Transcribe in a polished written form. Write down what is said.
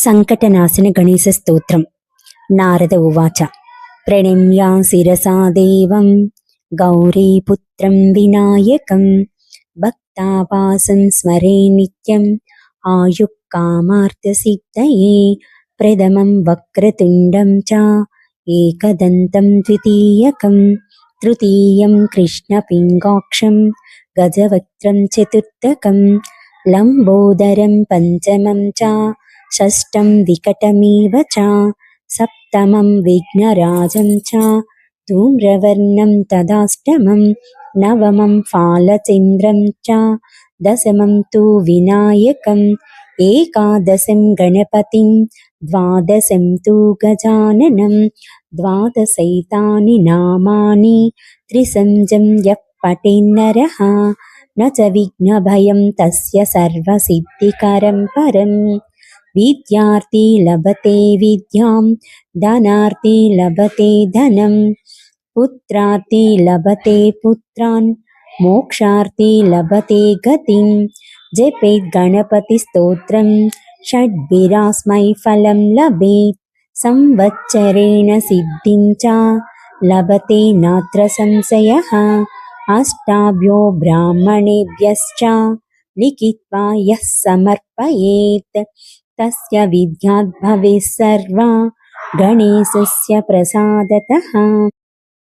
సంకటనాశన గణేశ స్తోత్రం. నారద ఉవాచ. ప్రణమ్యా శిరసా దేవం గౌరీపుత్రం వినాయకం భక్తావాసం స్మరే నిత్యం ఆయుఃకామార్థసిద్ధయే. ప్రథమం వక్రతుండం చ ఏకదంతం ద్వితీయకం తృతీయం కృష్ణపింగాక్షం గజవక్త్రం చతుర్థకం లంబోదరం పంచమం చ షష్టం వికటమేవ చ సప్తమం విఘ్నరాజం చ ధూమ్రవర్ణం తదాష్టమం నవమం ఫాలచంద్రం చ దశమం తు వినాయకం ఏకాదశం గణపతిం ద్వాదశం తు గజాననం ద్వాదశైతాని నామాని త్రిసంజం యః పఠేన్నరః న చ విఘ్నభయం తస్య సర్వసిద్ధికరం పరం. విద్యార్థి లభతే విద్యాం ధనార్థి లభతే ధనం పుత్రార్థి లభతే పుత్రాన్ మోక్షార్థి లభతే గతిం. జపేత్ గణపతి స్తోత్రం షడ్భిరాస్మై ఫలం లభేత్ సంవత్సరేణ సిద్ధిం చ లభతే నాత్ర సంశయః. అష్టాభ్యో బ్రాహ్మణేభ్యశ్చ లిఖిత్వా యః సమర్పయేత్ తస్య విద్యాత్ భవేత్ సర్వా గణేశస్య ప్రసాదతః.